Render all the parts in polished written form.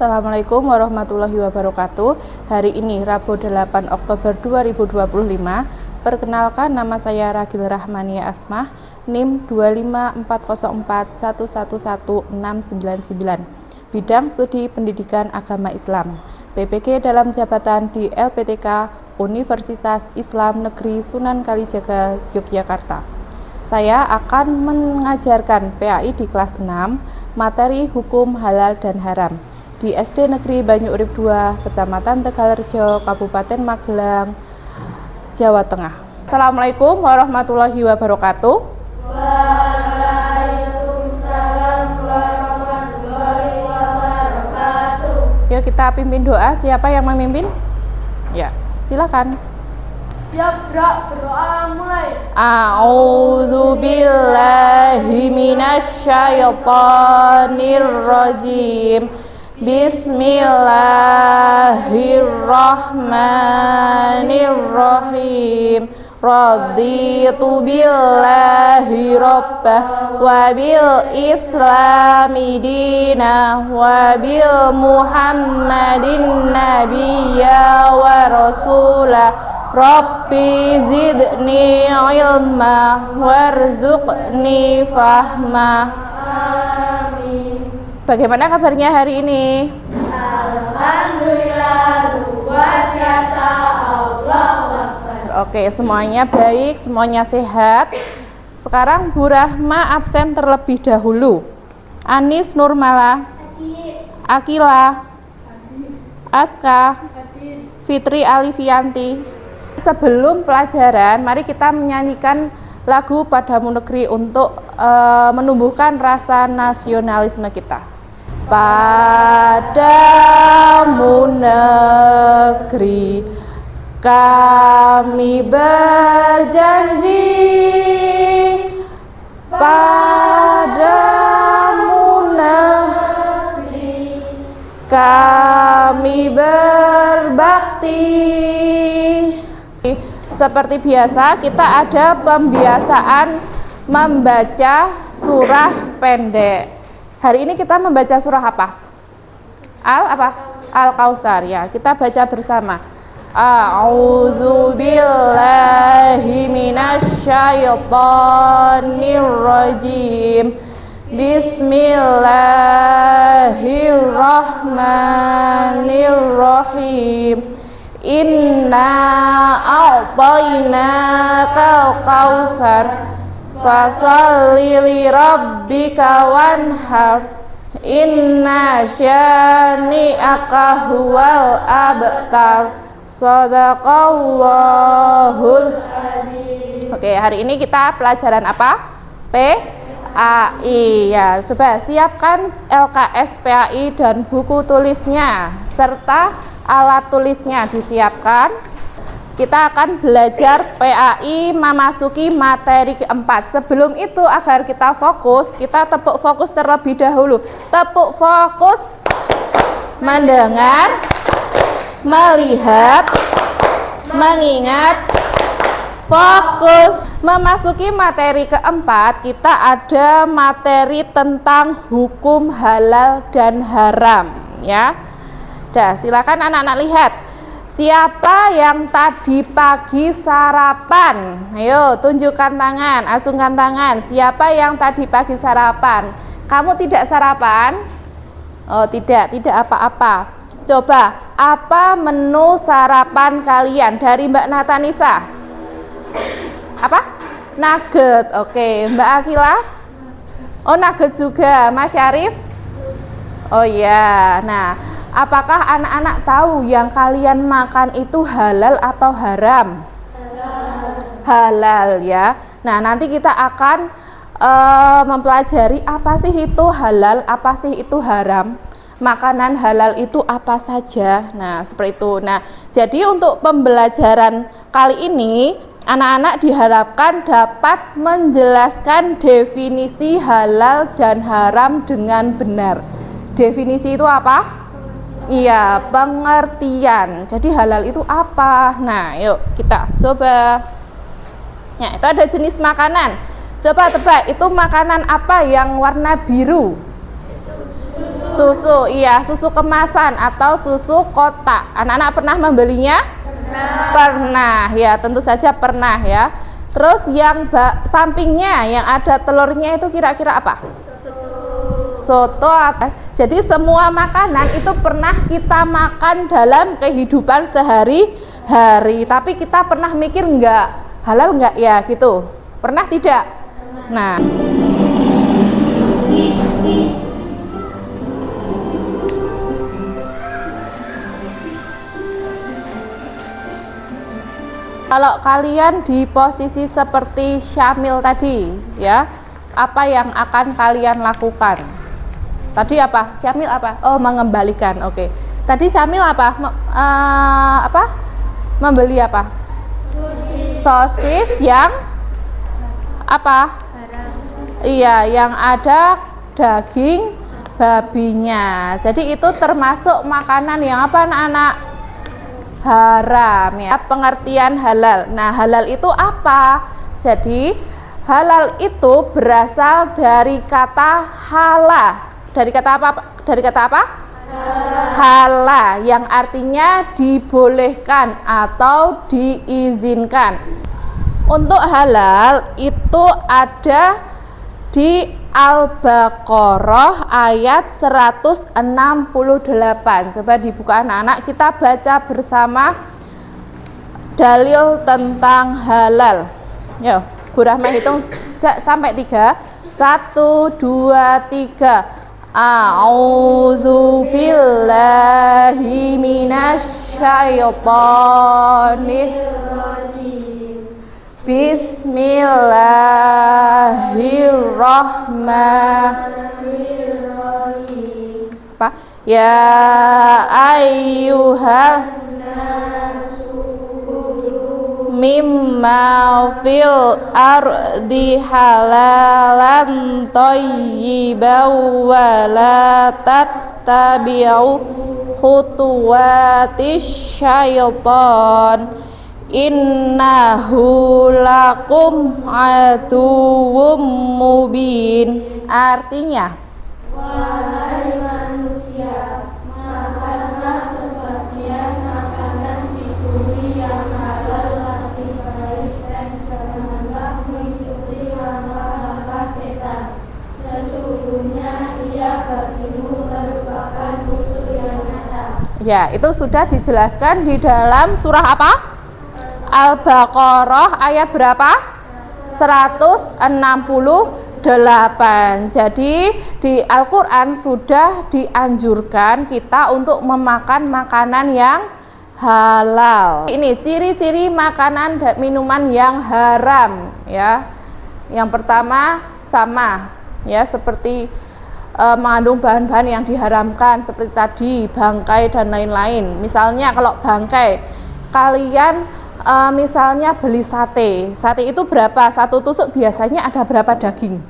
Assalamualaikum warahmatullahi wabarakatuh. Hari ini Rabu 8 Oktober 2025. Perkenalkan, nama saya Ragil Rahmania Asmah, NIM 25441111699. Bidang Studi Pendidikan Agama Islam. PPG dalam jabatan di LPTK Universitas Islam Negeri Sunan Kalijaga, Yogyakarta. Saya akan mengajarkan PAI di kelas 6, materi hukum halal dan haram di SD Negeri Banyu Urip 2, Kecamatan Tegalrejo, Kabupaten Magelang, Jawa Tengah. Assalamualaikum warahmatullahi wabarakatuh. Waalaikumsalam warahmatullahi wabarakatuh. Yuk kita pimpin doa. Siapa yang memimpin? Ya, silakan. Siap, berdoa mulai. A'udzu billahi minasyaitonir rajim. Bismillahirrahmanirrahim. Raditu billahi rabbah wa bil islami dinah wa bil muhammadin nabiyya wa rasulah. Rabbi zidni ilma warzuqni fahma. Amin. Bagaimana kabarnya hari ini? Alhamdulillah, luar biasa. Allahu Akbar. Oke, semuanya baik, semuanya sehat. Sekarang Bu Rahma absen terlebih dahulu. Anis Nurmala, Akila, Aska, Fitri Alifianti. Sebelum pelajaran, mari kita menyanyikan lagu Padamu Negeri untuk menumbuhkan rasa nasionalisme kita. Padamu negeri kami berjanji, padamu negeri kami berbakti. Seperti biasa, kita ada pembiasaan membaca surah pendek. Hari ini kita membaca surah apa? Al-Kautsar ya. Kita baca bersama. A'udzu billahi minasyaitonir rajim. Bismillahirrahmanirrahim. Inna a'tainakal kautsar fasholli li rabbika wanhar inna syani'aka huwal abtar. Shadaqallahul adzim. Oke, hari ini kita pelajaran apa? PAI ya. Coba siapkan LKS PAI dan buku tulisnya serta alat tulisnya disiapkan. Kita akan belajar PAI memasuki materi keempat. Sebelum itu, agar kita fokus, kita tepuk fokus terlebih dahulu. Tepuk fokus, mendengar, melihat, mengingat, fokus. Memasuki materi keempat, kita ada materi tentang hukum halal dan haram ya. Dah, silakan anak-anak lihat. Siapa yang tadi pagi sarapan? Ayo, tunjukkan tangan, acungkan tangan. Siapa yang tadi pagi sarapan? Kamu tidak sarapan? Oh, tidak apa-apa. Coba, apa menu sarapan kalian dari Mbak Natanisa? Apa? Nugget. Oke, Mbak Akila? Oh, nugget juga. Mas Syarif? Oh iya. Nah, apakah anak-anak tahu yang kalian makan itu halal atau haram? Halal ya. Nah, nanti kita akan mempelajari apa sih itu halal, apa sih itu haram. Makanan halal itu apa saja. Nah, seperti itu. Nah, jadi untuk pembelajaran kali ini, anak-anak diharapkan dapat menjelaskan definisi halal dan haram dengan benar. Definisi itu apa? Iya, pengertian. Jadi halal itu apa? Nah, yuk kita coba. Ya, itu ada jenis makanan. Coba tebak, itu makanan apa yang warna biru? Susu. Susu, iya, susu kemasan atau susu kotak. Anak-anak pernah membelinya? Pernah, ya, tentu saja pernah ya. Terus yang sampingnya yang ada telurnya itu kira-kira apa? Soto. Jadi semua makanan itu pernah kita makan dalam kehidupan sehari-hari. Tapi kita pernah mikir nggak halal nggak ya gitu? Pernah tidak? Nah. Kalau kalian di posisi seperti Syamil tadi, ya, apa yang akan kalian lakukan? Tadi apa? Syamil apa? Oh, mengembalikan. Oke. Tadi Syamil apa? Membeli apa? Sosis yang apa? Iya, yang ada daging babinya. Jadi itu termasuk makanan yang apa, anak-anak? Haram, ya. Pengertian halal. Nah, halal itu apa? Jadi halal itu berasal dari kata hala. Dari kata apa? Dari kata apa? Hala, yang artinya dibolehkan atau diizinkan. Untuk halal itu ada di Al-Baqarah ayat 168. Coba dibuka anak-anak, kita baca bersama dalil tentang halal. Yo, Bu Rahma hitung sampai 3. 1, 2, 3. A'udzu billahi minasyaitonir Bismillahirrahmanirrahim. Apa? Ya ayyuhal mimma fil ardi halalan thayyiban wa la tattabi'u khutuwatis syaitan innahu lakum aduwwum mubin. Artinya, Wahai manusia, makanlah sebagian makanan di bumi yang halal lagi baik dan janganlah mengikuti langkah-langkah setan. Sesungguhnya ia bagimu merupakan musuh yang nyata. ya, itu sudah dijelaskan di dalam surah apa? Al-Baqarah ayat berapa? 168. Jadi di Al-Quran sudah dianjurkan kita untuk memakan makanan yang halal. Ini ciri-ciri makanan dan minuman yang haram, ya. Yang pertama sama, ya, seperti mengandung bahan-bahan yang diharamkan seperti tadi bangkai dan lain-lain. Misalnya kalau bangkai, kalian misalnya beli sate itu berapa? Satu tusuk biasanya ada berapa daging?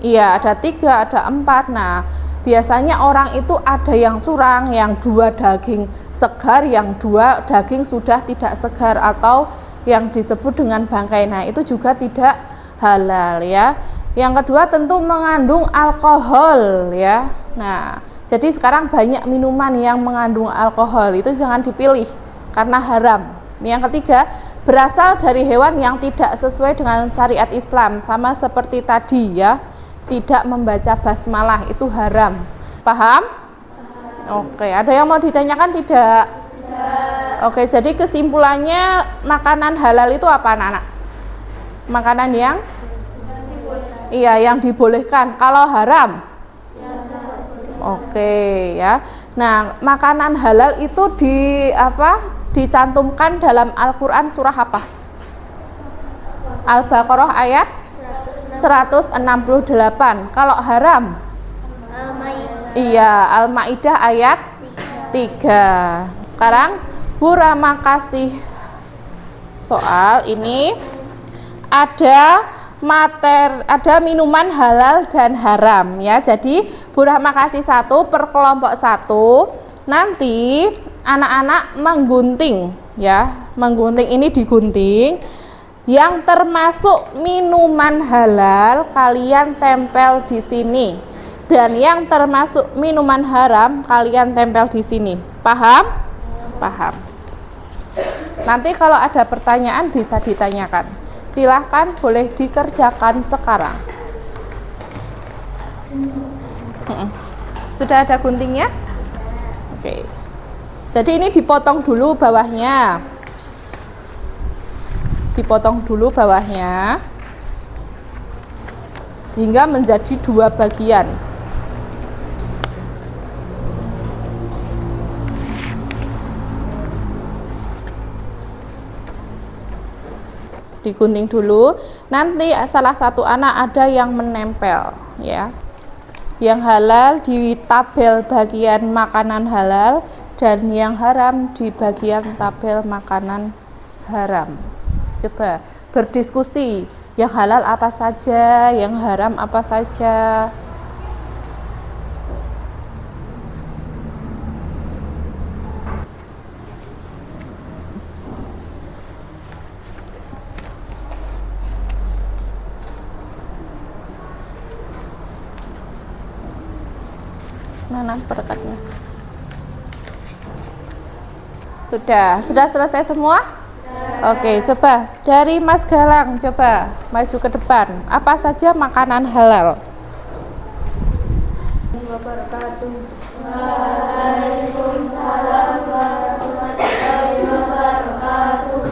Iya, ada 3, ada 4. Nah, biasanya orang itu ada yang curang, yang 2 daging segar, yang 2 daging sudah tidak segar, atau yang disebut dengan bangkai. Nah, itu juga tidak halal, ya. Yang kedua tentu mengandung alkohol, ya. Nah, jadi sekarang banyak minuman yang mengandung alkohol, itu jangan dipilih karena haram. Yang ketiga, berasal dari hewan yang tidak sesuai dengan syariat Islam, sama seperti tadi, ya. Tidak membaca basmalah itu haram. Paham? Oke, ada yang mau ditanyakan tidak? Oke, jadi kesimpulannya makanan halal itu apa, anak-anak? Makanan yang yang dibolehkan. Kalau haram? Oke, ya. Nah, makanan halal itu dicantumkan dalam Al-Qur'an surah apa? Al-Baqarah ayat 168. Kalau haram? Iya, Al-Maidah ayat 3. Sekarang Bu Rama kasih soal ini. Ada minuman halal dan haram, ya. Jadi Bu Rahma kasih 1 per kelompok 1. Nanti anak-anak menggunting, ya. Menggunting ini digunting. Yang termasuk minuman halal kalian tempel di sini. Dan yang termasuk minuman haram kalian tempel di sini. Paham? Paham. Nanti kalau ada pertanyaan bisa ditanyakan. Silahkan boleh dikerjakan sekarang. Sudah ada guntingnya? Oke. Jadi ini dipotong dulu bawahnya. Dipotong dulu bawahnya hingga menjadi 2 bagian. Digunting dulu. Nanti salah satu anak ada yang menempel, ya. Yang halal di tabel bagian makanan halal dan yang haram di bagian tabel makanan haram. Coba berdiskusi, yang halal apa saja, yang haram apa saja. Mana perekatnya? Sudah selesai semua? Oke, coba dari Mas Galang, coba maju ke depan. Apa saja makanan halal? Waalaikumsalam warahmatullahi wabarakatuh.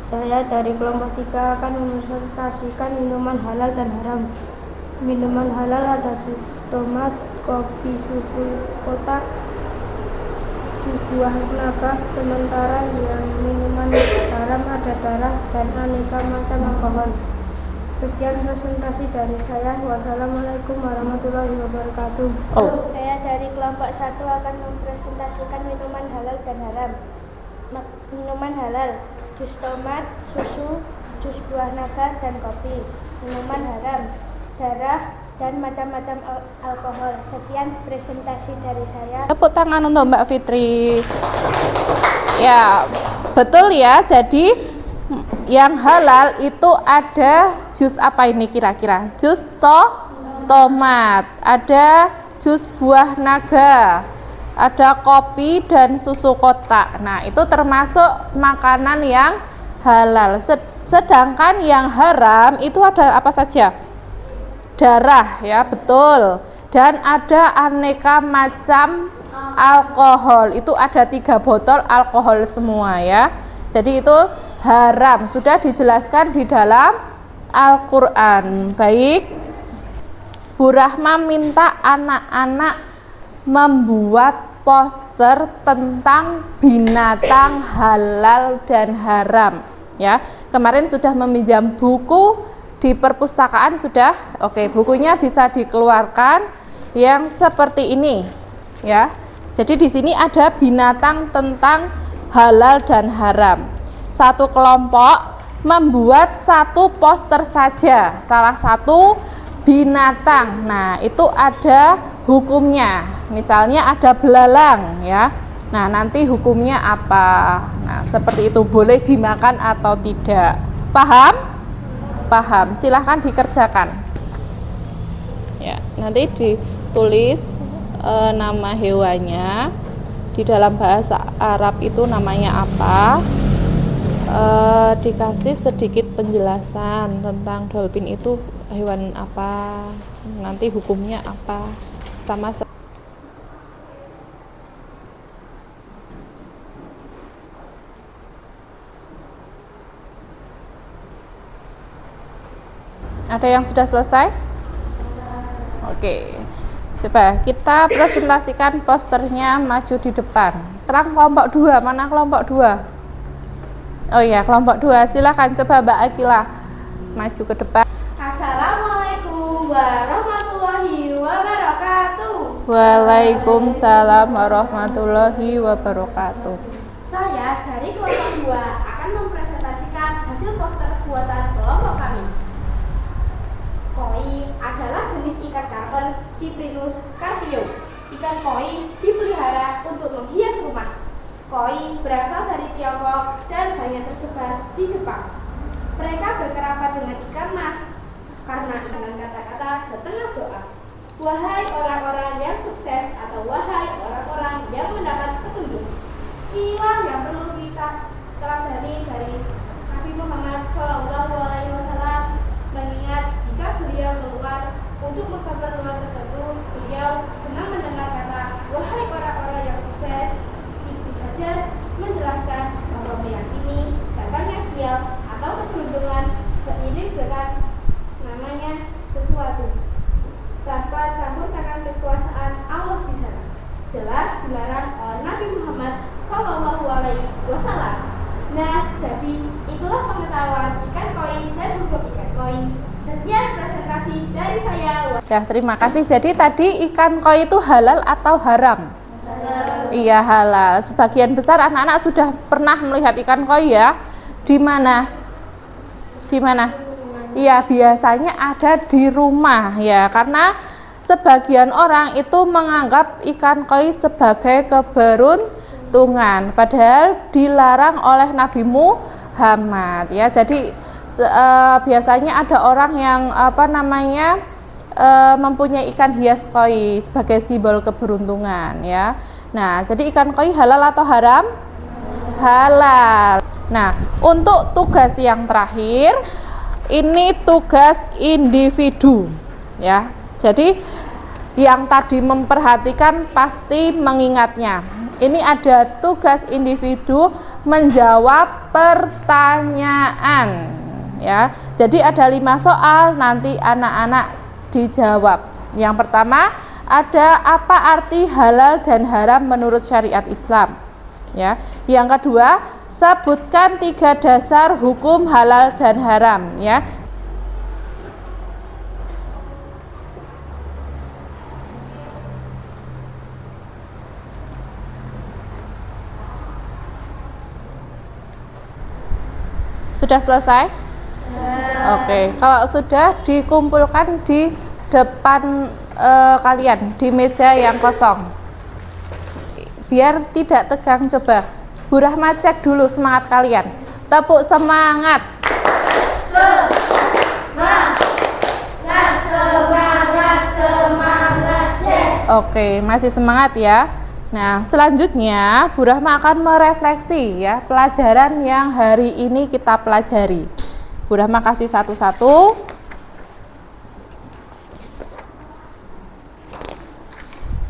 Saya dari kelompok 3 akan mepresentasikan minuman halal dan haram. Minuman halal ada jus tomat, kopi, susu kotak, jus buah naga. Sementara yang minuman haram ada darah dan aneka macam alkohol. Sekian presentasi dari saya. Wassalamualaikum warahmatullahi wabarakatuh. Saya dari kelompok 1 akan mempresentasikan minuman halal dan haram. Minuman halal, jus tomat, susu, jus buah naga, dan kopi. Minuman haram, darah dan macam-macam alkohol. Sekian presentasi dari saya. Tepuk tangan untuk Mbak Fitri. Ya, betul ya. Jadi yang halal itu ada jus apa ini kira-kira? Jus tomat, ada jus buah naga, ada kopi dan susu kotak. Nah, itu termasuk makanan yang halal. Sedangkan yang haram itu ada apa saja? Darah, ya betul. Dan ada aneka macam alkohol. Itu ada 3 botol alkohol semua, ya. Jadi itu haram, sudah dijelaskan di dalam Al-Quran. Baik, Bu Rahma minta anak-anak membuat poster tentang binatang halal dan haram, ya. Kemarin sudah meminjam buku di perpustakaan, sudah. Oke, bukunya bisa dikeluarkan yang seperti ini, ya. Jadi di sini ada binatang tentang halal dan haram. Satu kelompok membuat 1 poster saja, salah satu binatang. Nah, itu ada hukumnya. Misalnya ada belalang, ya. Nah, nanti hukumnya apa? Nah, seperti itu, boleh dimakan atau tidak. Paham? Paham. Silahkan dikerjakan. Ya, nanti ditulis nama hewannya. Di dalam bahasa Arab itu namanya apa? Dikasih sedikit penjelasan tentang dolphin itu hewan apa, nanti hukumnya apa, sama ada yang sudah selesai? Oke, coba kita presentasikan posternya maju di depan. Sekarang kelompok 2, mana kelompok 2? Oh iya, kelompok 2, silahkan coba Mbak Akila maju ke depan. Assalamualaikum warahmatullahi wabarakatuh. Waalaikumsalam warahmatullahi wabarakatuh. Saya dari kelompok 2 akan mempresentasikan hasil poster buatan kelompok kami. Koi adalah jenis ikan karper Cyprinus carpio. Ikan koi dipelihara untuk menghias rumah. Koi berasal dari Tiongkok dan banyak tersebar di Jepang. Mereka berkerabat dengan ikan mas karena dengan kata-kata setengah doa. Wahai orang-orang yang sukses atau wahai orang-orang yang mendapat petunjuk. Inilah yang perlu kita pelajari dari Nabi Muhammad SAW, mengingat jika beliau keluar untuk keperluan tertentu, beliau senang mendengar kata wahai orang-orang yang sukses. Ibnu Hajar menjelaskan bahwa meyakini datangnya sial atau keberuntungan seiring dengan namanya sesuatu tanpa campur tangan kekuasaan Allah di sana. Jelas dilarang oleh Nabi Muhammad SAW. Nah, jadi itulah pengetahuan ikan koi dan hukum ikan koi. Sekian presentasi dari saya. Terima kasih. Jadi tadi ikan koi itu halal atau haram? Halal. Iya, halal. Sebagian besar anak-anak sudah pernah melihat ikan koi ya. Di mana? Di mana? Iya, biasanya ada di rumah ya, karena sebagian orang itu menganggap ikan koi sebagai keberuntungan, padahal dilarang oleh Nabi Muhammad ya. Jadi biasanya ada orang yang mempunyai ikan hias koi sebagai simbol keberuntungan ya. Nah, jadi ikan koi halal atau haram? Halal. Nah, untuk tugas yang terakhir, ini tugas individu ya. Jadi yang tadi memperhatikan pasti mengingatnya. Ini ada tugas individu menjawab pertanyaan ya. Jadi ada 5 soal, nanti anak-anak dijawab. Yang pertama, ada apa arti halal dan haram menurut syariat Islam ya. Yang kedua, sebutkan 3 dasar hukum halal dan haram ya. Sudah selesai? Oke, kalau sudah dikumpulkan di depan kalian di meja yang kosong. Biar tidak tegang, coba Bu Rahma cek dulu semangat kalian. Tepuk semangat. Semangat, yes. Oke, masih semangat ya. Nah, selanjutnya Bu Rahma akan merefleksi ya pelajaran yang hari ini kita pelajari. Bu Rahma kasih satu-satu.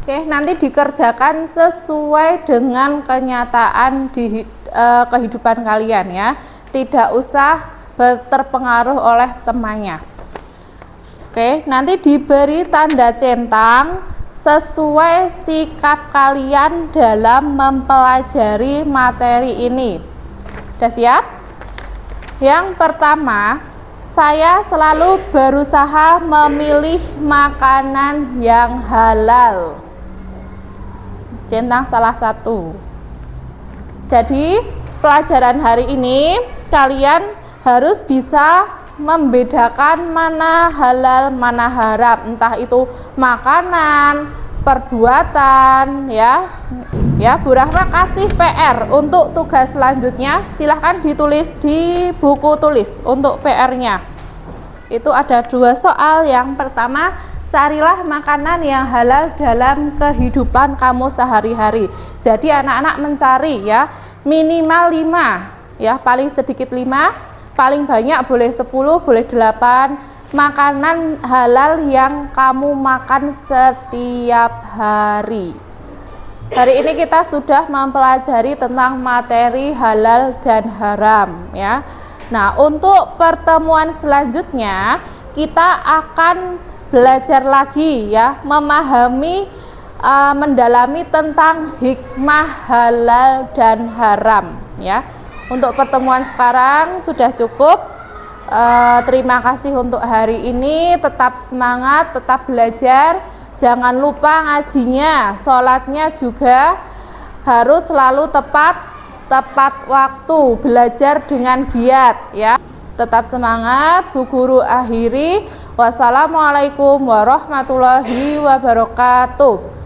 Oke, nanti dikerjakan sesuai dengan kenyataan di kehidupan kalian ya. Tidak usah terpengaruh oleh temannya. Oke, nanti diberi tanda centang sesuai sikap kalian dalam mempelajari materi ini. Sudah siap? Yang pertama, saya selalu berusaha memilih makanan yang halal. Centang salah satu. Jadi pelajaran hari ini kalian harus bisa membedakan mana halal mana haram, entah itu makanan, perbuatan ya. Ya, Bu Rahma kasih PR untuk tugas selanjutnya, silahkan ditulis di buku tulis untuk PR-nya. Itu ada 2 soal. Yang pertama, carilah makanan yang halal dalam kehidupan kamu sehari-hari. Jadi anak-anak mencari ya minimal 5 ya, paling sedikit 5, paling banyak boleh 10, boleh 8 makanan halal yang kamu makan setiap hari. Hari ini kita sudah mempelajari tentang materi halal dan haram ya. Nah, untuk pertemuan selanjutnya kita akan belajar lagi ya, memahami mendalami tentang hikmah halal dan haram ya. Untuk pertemuan sekarang sudah cukup. Terima kasih untuk hari ini. Tetap semangat, tetap belajar. Jangan lupa ngajinya, sholatnya juga harus selalu tepat waktu, belajar dengan giat ya. Tetap semangat. Bu Guru akhiri. Wassalamualaikum warahmatullahi wabarakatuh.